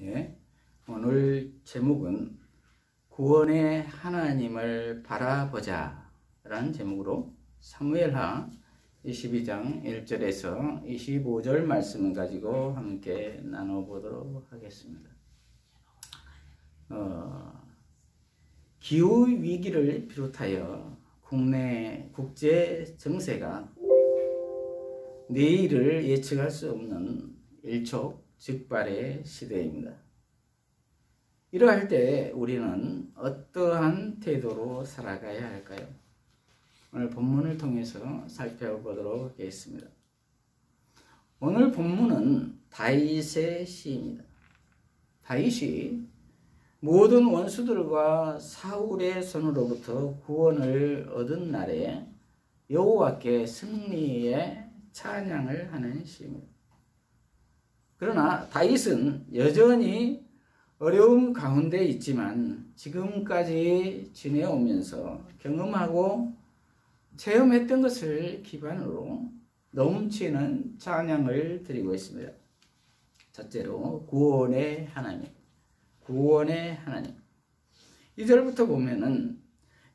예, 오늘 제목은 구원의 하나님을 바라보자 라는 제목으로 사무엘하 22장 1절에서 25절 말씀을 가지고 함께 나눠보도록 하겠습니다. 기후위기를 비롯하여 국제 정세가 내일을 예측할 수 없는 일촉즉발의 시대입니다. 이러할 때 우리는 어떠한 태도로 살아가야 할까요? 오늘 본문을 통해서 살펴보도록 하겠습니다. 오늘 본문은 다윗의 시입니다. 다윗이 모든 원수들과 사울의 손으로부터 구원을 얻은 날에 여호와께 승리의 찬양을 하는 시입니다. 그러나 다윗은 여전히 어려움 가운데 있지만 지금까지 지내오면서 경험하고 체험했던 것을 기반으로 넘치는 찬양을 드리고 있습니다. 첫째로 구원의 하나님, 구원의 하나님. 2절부터 보면은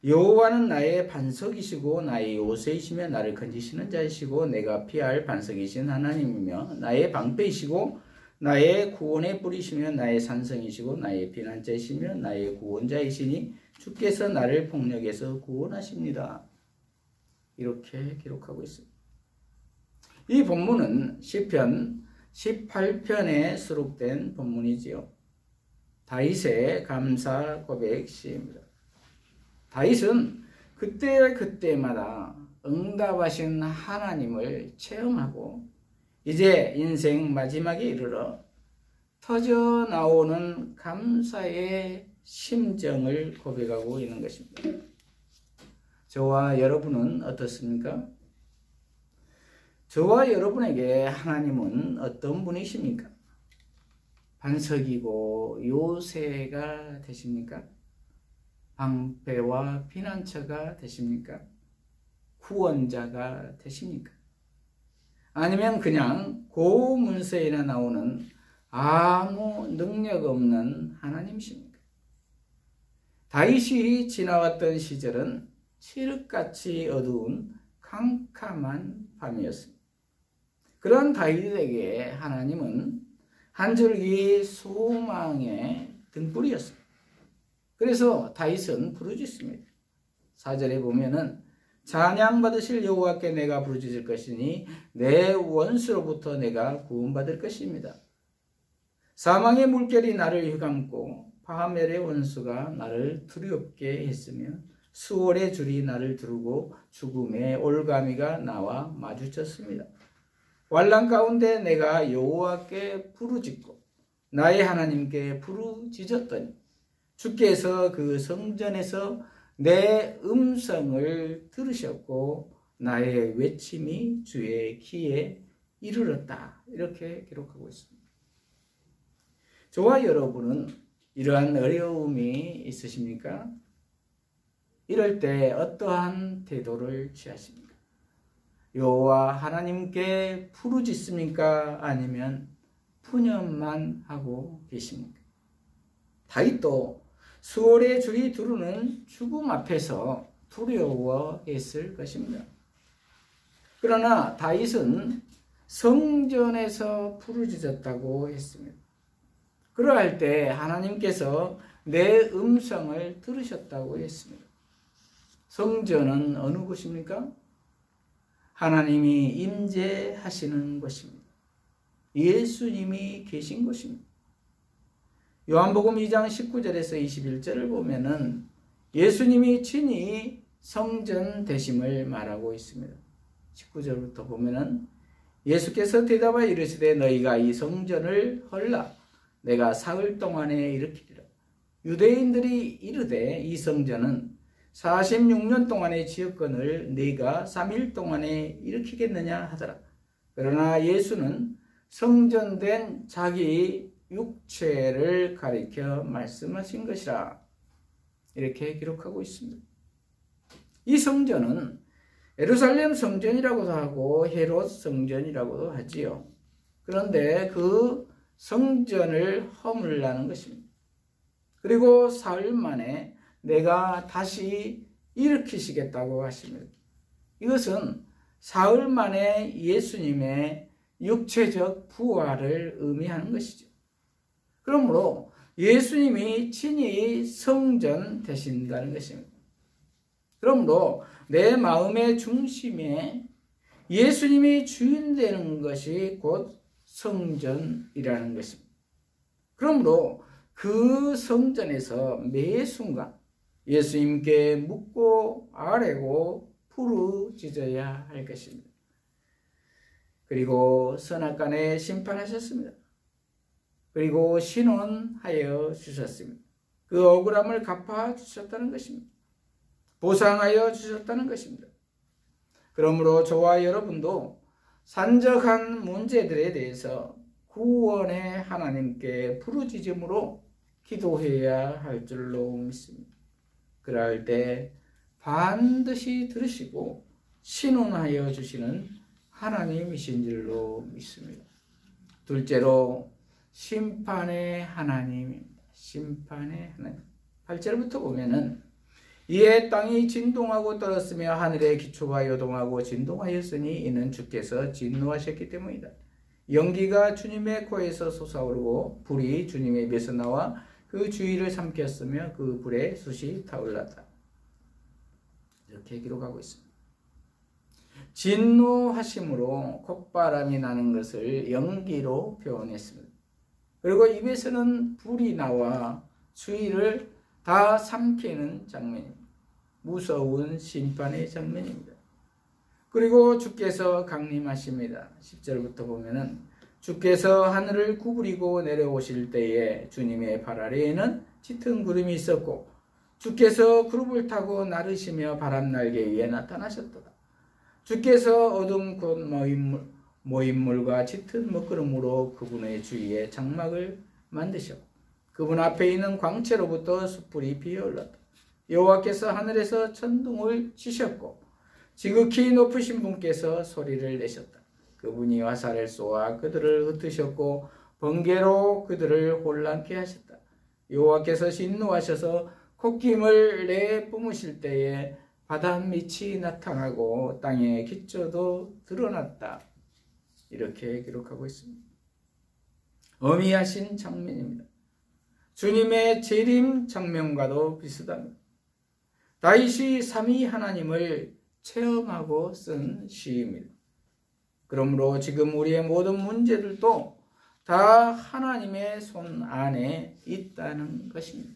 여호와는 나의 반석이시고 나의 요새이시며 나를 건지시는 자이시고 내가 피할 반석이신 하나님이며 나의 방패이시고 나의 구원의 뿌리시며 나의 산성이시고 나의 피난자이시며 나의 구원자이시니 주께서 나를 폭력에서 구원하십니다. 이렇게 기록하고 있습니다. 이 본문은 시편 18편에 수록된 본문이지요. 다윗의 감사 고백 시입니다. 다윗은 그때마다 응답하신 하나님을 체험하고 이제 인생 마지막에 이르러 터져 나오는 감사의 심정을 고백하고 있는 것입니다. 저와 여러분은 어떻습니까? 저와 여러분에게 하나님은 어떤 분이십니까? 반석이고 요새가 되십니까? 방패와 피난처가 되십니까? 구원자가 되십니까? 아니면 그냥 고문서에나 나오는 아무 능력 없는 하나님이십니까? 다윗이 지나왔던 시절은 칠흑같이 어두운 캄캄한 밤이었습니다. 그런 다윗에게 하나님은 한 줄기 소망의 등불이었습니다. 그래서 다윗은 부르짖습니다. 4절에 보면은 찬양받으실 여호와께 내가 부르짖을 것이니 내 원수로부터 내가 구원받을 것입니다. 사망의 물결이 나를 휘감고 파멸의 원수가 나를 두렵게 했으며 수월의 줄이 나를 두르고 죽음의 올가미가 나와 마주쳤습니다. 환난 가운데 내가 여호와께 부르짖고 나의 하나님께 부르짖었더니 주께서 그 성전에서 내 음성을 들으셨고 나의 외침이 주의 귀에 이르렀다. 이렇게 기록하고 있습니다. 저와 여러분은 이러한 어려움이 있으십니까? 이럴 때 어떠한 태도를 취하십니까? 여호와 하나님께 부르짖습니까? 아니면 푸념만 하고 계십니까? 다윗도 수월의 줄이 두르는 죽음 앞에서 두려워했을 것입니다. 그러나 다윗은 성전에서 부르짖었다고 했습니다. 그러할 때 하나님께서 내 음성을 들으셨다고 했습니다. 성전은 어느 곳입니까? 하나님이 임재하시는 곳입니다. 예수님이 계신 곳입니다. 요한복음 2장 19절에서 21절을 보면은 예수님이 친히 성전 되심을 말하고 있습니다. 19절부터 보면은 예수께서 대답하여 이르시되 너희가 이 성전을 헐라 내가 사흘 동안에 일으키리라. 유대인들이 이르되 이 성전은 46년 동안의 지역권을 네가 3일 동안에 일으키겠느냐 하더라. 그러나 예수는 성전된 자기 육체를 가리켜 말씀하신 것이라. 이렇게 기록하고 있습니다. 이 성전은 예루살렘 성전이라고도 하고 헤롯 성전이라고도 하지요. 그런데 그 성전을 허물라는 것입니다. 그리고 사흘 만에 내가 다시 일으키시겠다고 하십니다. 이것은 사흘 만에 예수님의 육체적 부활을 의미하는 것이죠. 그러므로 예수님이 친히 성전 되신다는 것입니다. 그러므로 내 마음의 중심에 예수님이 주인 되는 것이 곧 성전이라는 것입니다. 그러므로 그 성전에서 매 순간 예수님께 묻고 아뢰고 부르짖어야 할 것입니다. 그리고 선악간에 심판하셨습니다. 그리고 신원하여 주셨습니다. 그 억울함을 갚아주셨다는 것입니다. 보상하여 주셨다는 것입니다. 그러므로 저와 여러분도 산적한 문제들에 대해서 구원의 하나님께 부르짖음으로 기도해야 할 줄로 믿습니다. 그럴 때 반드시 들으시고 신원하여 주시는 하나님이신 줄로 믿습니다. 둘째로 심판의 하나님입니다. 심판의 하나님. 8절부터 보면은 이에 땅이 진동하고 떨었으며 하늘의 기초가 요동하고 진동하였으니 이는 주께서 진노하셨기 때문이다. 연기가 주님의 코에서 솟아오르고 불이 주님의 입에서 나와 그 주위를 삼켰으며 그 불에 숯이 타올랐다. 이렇게 기록하고 있습니다. 진노하심으로 콧바람이 나는 것을 연기로 표현했습니다. 그리고 입에서는 불이 나와 주위를 다 삼키는 장면입니다. 무서운 심판의 장면입니다. 그리고 주께서 강림하십니다. 10절부터 보면은 주께서 하늘을 구부리고 내려오실 때에 주님의 발 아래에는 짙은 구름이 있었고 주께서 구름을 타고 나르시며 바람날개 위에 나타나셨도다. 주께서 어둠 곧 모임물과 짙은 먹구름으로 그분의 주위에 장막을 만드셨고 그분 앞에 있는 광채로부터 숯불이 피어올랐다. 여호와께서 하늘에서 천둥을 치셨고 지극히 높으신 분께서 소리를 내셨다. 그분이 화살을 쏘아 그들을 흩으셨고 번개로 그들을 혼란케 하셨다. 여호와께서 진노하셔서 콧김을 내뿜으실 때에 바닷빛이 나타나고 땅의 기초도 드러났다. 이렇게 기록하고 있습니다. 어미하신 장면입니다. 주님의 재림 장면과도 비슷합니다. 다윗이 삼위 하나님을 체험하고 쓴 시입니다. 그러므로 지금 우리의 모든 문제들도 다 하나님의 손 안에 있다는 것입니다.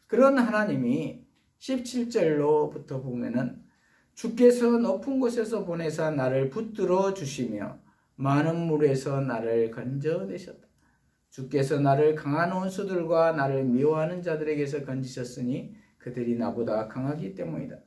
그런 하나님이 17절로부터 보면은 주께서 높은 곳에서 보내사 나를 붙들어 주시며 많은 물에서 나를 건져내셨다. 주께서 나를 강한 원수들과 나를 미워하는 자들에게서 건지셨으니 그들이 나보다 강하기 때문이다.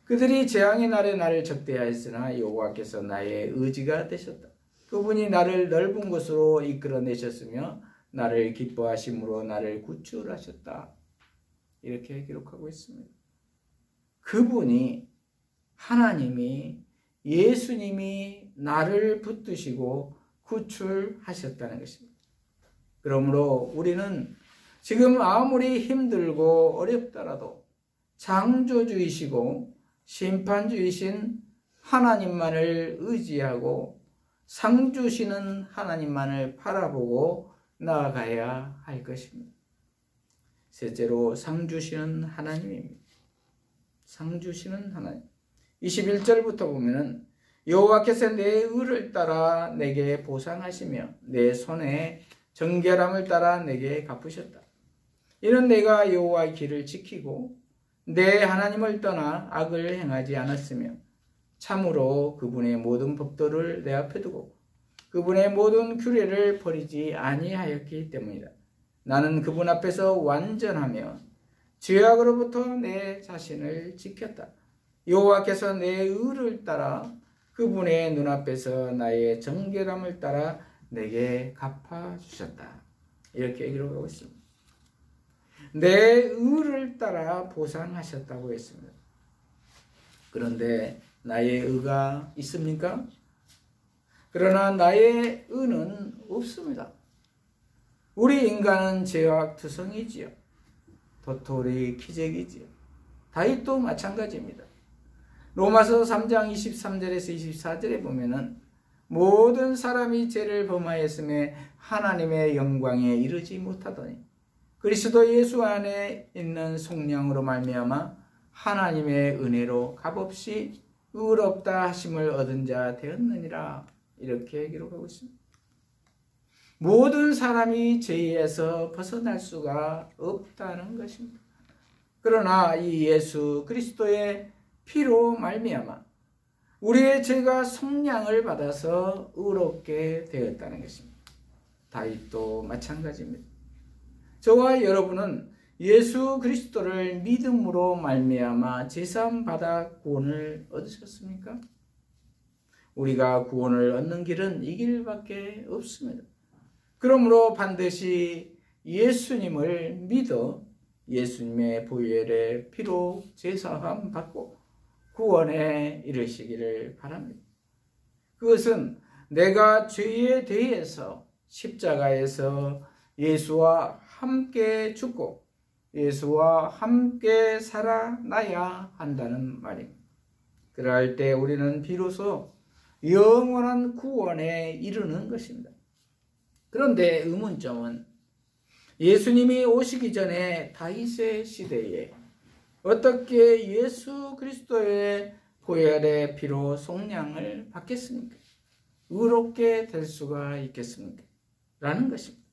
그들이 재앙의 날에 나를 적대하였으나 여호와께서 나의 의지가 되셨다. 그분이 나를 넓은 곳으로 이끌어내셨으며 나를 기뻐하심으로 나를 구출하셨다. 이렇게 기록하고 있습니다. 그분이 하나님이 예수님이 나를 붙드시고 구출하셨다는 것입니다. 그러므로 우리는 지금 아무리 힘들고 어렵더라도 창조주이시고 심판주이신 하나님만을 의지하고 상 주시는 하나님만을 바라보고 나아가야 할 것입니다. 셋째로 상 주시는 하나님입니다. 상 주시는 하나님. 21절부터 보면은 여호와께서 내 의를 따라 내게 보상하시며 내 손에 정결함을 따라 내게 갚으셨다. 이는 내가 여호와의 길을 지키고 내 하나님을 떠나 악을 행하지 않았으며 참으로 그분의 모든 법도를 내 앞에 두고 그분의 모든 규례를 버리지 아니하였기 때문이다. 나는 그분 앞에서 완전하며 죄악으로부터 내 자신을 지켰다. 여호와께서 내 의를 따라 그분의 눈앞에서 나의 정결함을 따라 내게 갚아주셨다. 이렇게 기록하고 있습니다. 내 의를 따라 보상하셨다고 했습니다. 그런데 나의 의가 있습니까? 그러나 나의 의는 없습니다. 우리 인간은 죄악투성이지요. 도토리 기적이지요. 다윗도 마찬가지입니다. 로마서 3장 23절에서 24절에 보면은 모든 사람이 죄를 범하였음에 하나님의 영광에 이르지 못하더니 그리스도 예수 안에 있는 속량으로 말미암아 하나님의 은혜로 값없이 의롭다 하심을 얻은 자 되었느니라. 이렇게 기록하고 있습니다. 모든 사람이 죄에서 벗어날 수가 없다는 것입니다. 그러나 이 예수 그리스도의 피로 말미암아 우리의 죄가 속량을 받아서 의롭게 되었다는 것입니다. 다윗도 마찬가지입니다. 저와 여러분은 예수 그리스도를 믿음으로 말미암아 제사함 받아 구원을 얻으셨습니까? 우리가 구원을 얻는 길은 이 길밖에 없습니다. 그러므로 반드시 예수님을 믿어 예수님의 보혈의 피로 제사함 받고 구원에 이르시기를 바랍니다. 그것은 내가 죄에 대해서 십자가에서 예수와 함께 죽고 예수와 함께 살아나야 한다는 말입니다. 그럴 때 우리는 비로소 영원한 구원에 이르는 것입니다. 그런데 의문점은 예수님이 오시기 전에 다윗의 시대에 어떻게 예수 그리스도의 보혈의 피로 속량을 받겠습니까? 의롭게 될 수가 있겠습니까? 라는 것입니다.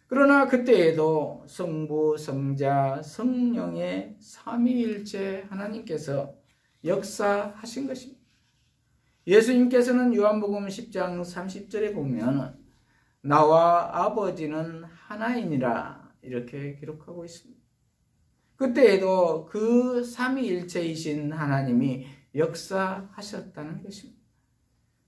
그러나 그때에도 성부, 성자, 성령의 삼위일체 하나님께서 역사하신 것입니다. 예수님께서는 요한복음 10장 30절에 보면 나와 아버지는 하나이니라 이렇게 기록하고 있습니다. 그때에도 그 삼위일체이신 하나님이 역사하셨다는 것입니다.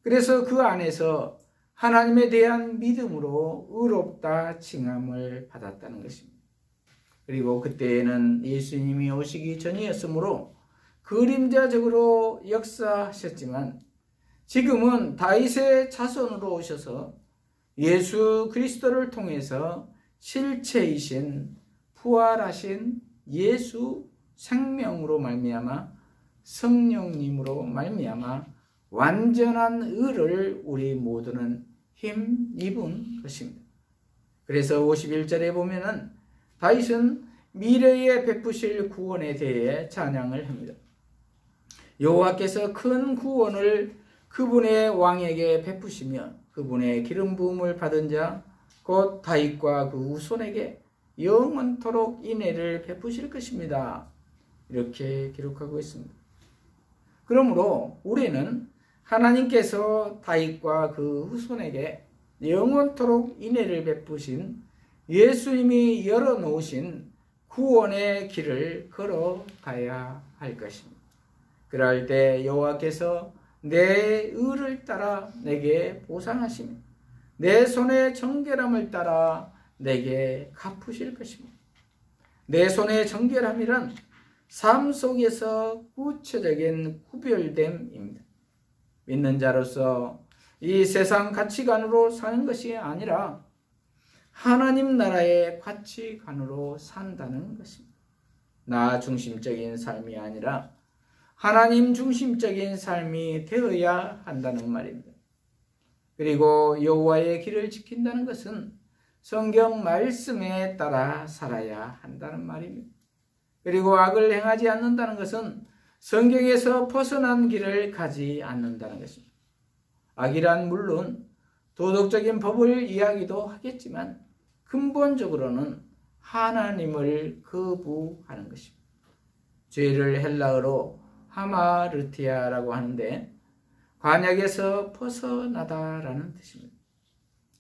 그래서 그 안에서 하나님에 대한 믿음으로 의롭다 칭함을 받았다는 것입니다. 그리고 그때에는 예수님이 오시기 전이었으므로 그림자적으로 역사하셨지만 지금은 다윗의 자손으로 오셔서 예수 그리스도를 통해서 실체이신 부활하신 예수 생명으로 말미암아 성령님으로 말미암아 완전한 의를 우리 모두는 힘입은 것입니다. 그래서 51절에 보면은 다윗은 미래에 베푸실 구원에 대해 찬양을 합니다. 여호와께서 큰 구원을 그분의 왕에게 베푸시며 그분의 기름 부음을 받은 자 곧 다윗과 그 후손에게 영원토록 인애를 베푸실 것입니다. 이렇게 기록하고 있습니다. 그러므로 우리는 하나님께서 다윗과 그 후손에게 영원토록 인애를 베푸신 예수님이 열어놓으신 구원의 길을 걸어가야 할 것입니다. 그럴 때 여호와께서 내 의를 따라 내게 보상하시며 내 손의 정결함을 따라 내게 갚으실 것입니다. 내 손의 정결함이란 삶 속에서 구체적인 구별됨입니다. 믿는 자로서 이 세상 가치관으로 사는 것이 아니라 하나님 나라의 가치관으로 산다는 것입니다. 나 중심적인 삶이 아니라 하나님 중심적인 삶이 되어야 한다는 말입니다. 그리고 여호와의 길을 지킨다는 것은 성경 말씀에 따라 살아야 한다는 말입니다. 그리고 악을 행하지 않는다는 것은 성경에서 벗어난 길을 가지 않는다는 것입니다. 악이란 물론 도덕적인 법을 이야기도 하겠지만 근본적으로는 하나님을 거부하는 것입니다. 죄를 헬라어로 하마르티아라고 하는데 관역에서 벗어나다라는 뜻입니다.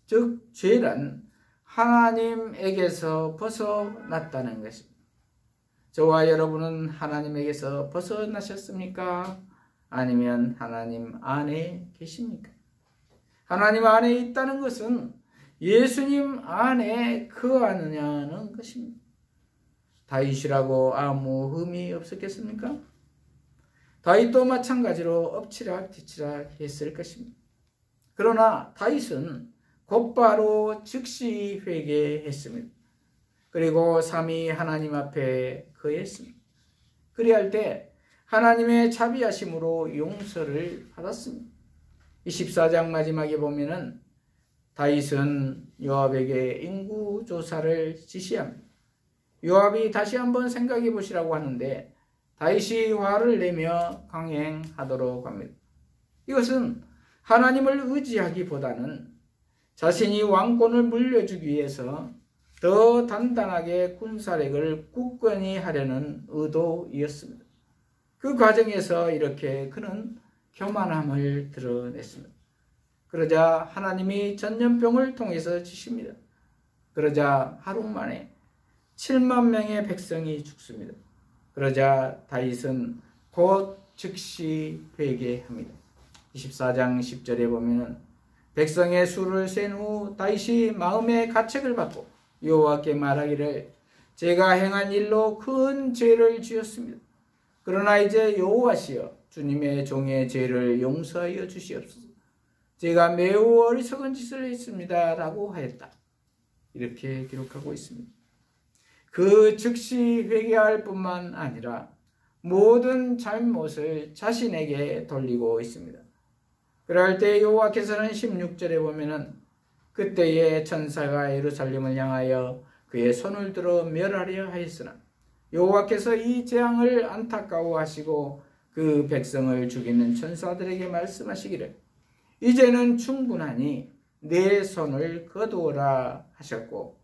즉 죄란 하나님에게서 벗어났다는 것입니다. 저와 여러분은 하나님에게서 벗어나셨습니까? 아니면 하나님 안에 계십니까? 하나님 안에 있다는 것은 예수님 안에 거하느냐는 것입니다. 다윗이라고 아무 흠이 없었겠습니까? 다윗도 마찬가지로 엎치락 뒤치락 했을 것입니다. 그러나 다윗은 곧바로 즉시 회개했습니다. 그리고 삼위 하나님 앞에 거했습니다. 그리할 때 하나님의 자비하심으로 용서를 받았습니다. 24장 마지막에 보면은 다윗은 요압에게 인구조사를 지시합니다. 요압이 다시 한번 생각해 보시라고 하는데 다윗이 화를 내며 강행하도록 합니다. 이것은 하나님을 의지하기보다는 자신이 왕권을 물려주기 위해서 더 단단하게 군사력을 굳건히 하려는 의도이었습니다. 그 과정에서 이렇게 그는 교만함을 드러냈습니다. 그러자 하나님이 전염병을 통해서 주십니다. 그러자 하루 만에 7만 명의 백성이 죽습니다. 그러자 다윗은 곧 즉시 회개합니다. 24장 10절에 보면 백성의 수를 센 후 다윗이 마음의 가책을 받고 여호와께 말하기를 제가 행한 일로 큰 죄를 지었습니다. 그러나 이제 여호와시여 주님의 종의 죄를 용서하여 주시옵소서. 제가 매우 어리석은 짓을 했습니다 라고 하였다. 이렇게 기록하고 있습니다. 그 즉시 회개할 뿐만 아니라 모든 잘못을 자신에게 돌리고 있습니다. 그럴 때 여호와께서는 16절에 보면은 그때에 천사가 예루살렘을 향하여 그의 손을 들어 멸하려 하였으나 여호와께서 이 재앙을 안타까워하시고 그 백성을 죽이는 천사들에게 말씀하시기를 이제는 충분하니 내 손을 거두어라 하셨고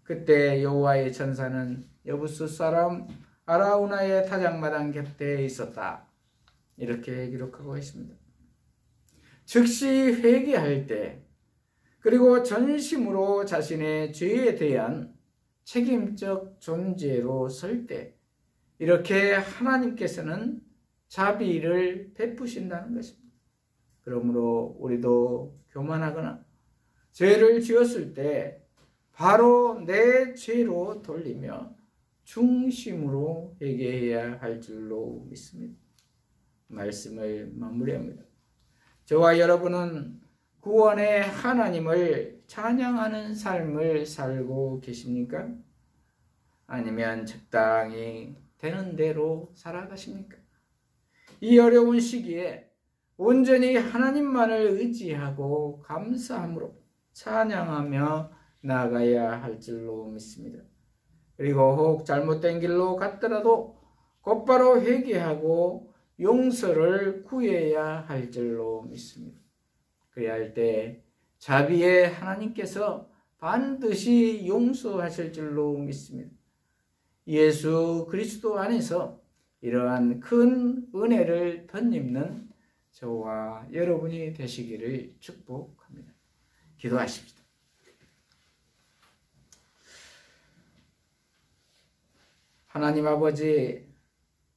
그때 여호와의 천사는 여부스 사람 아라우나의 타작마당 곁에 있었다. 이렇게 기록하고 있습니다. 즉시 회개할 때 그리고 전심으로 자신의 죄에 대한 책임적 존재로 설 때 이렇게 하나님께서는 자비를 베푸신다는 것입니다. 그러므로 우리도 교만하거나 죄를 지었을 때 바로 내 죄로 돌리며 중심으로 회개해야 할 줄로 믿습니다. 말씀을 마무리합니다. 저와 여러분은 구원의 하나님을 찬양하는 삶을 살고 계십니까? 아니면 적당히 되는 대로 살아가십니까? 이 어려운 시기에 온전히 하나님만을 의지하고 감사함으로 찬양하며 나아가야 할 줄로 믿습니다. 그리고 혹 잘못된 길로 갔더라도 곧바로 회개하고 용서를 구해야 할 줄로 믿습니다. 그래야 할 때 자비의 하나님께서 반드시 용서하실 줄로 믿습니다. 예수 그리스도 안에서 이러한 큰 은혜를 덧입는 저와 여러분이 되시기를 축복합니다. 기도하십시다. 하나님 아버지,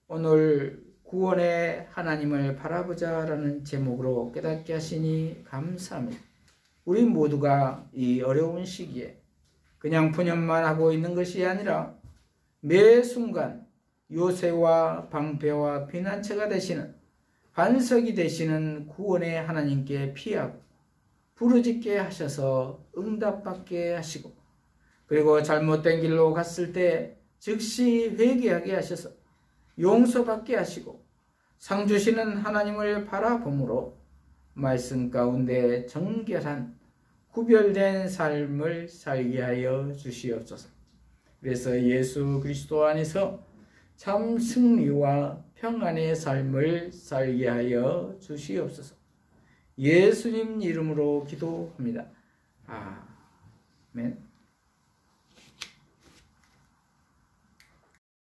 오늘 구원의 하나님을 바라보자라는 제목으로 깨닫게 하시니 감사합니다. 우리 모두가 이 어려운 시기에 그냥 푸념만 하고 있는 것이 아니라 매 순간 요새와 방패와 피난처가 되시는 반석이 되시는 구원의 하나님께 피하고 부르짖게 하셔서 응답받게 하시고 그리고 잘못된 길로 갔을 때 즉시 회개하게 하셔서 용서받게 하시고 상 주시는 하나님을 바라봄으로 말씀 가운데 정결한 구별된 삶을 살게 하여 주시옵소서. 그래서 예수 그리스도 안에서 참 승리와 평안의 삶을 살게 하여 주시옵소서. 예수님 이름으로 기도합니다. 아멘.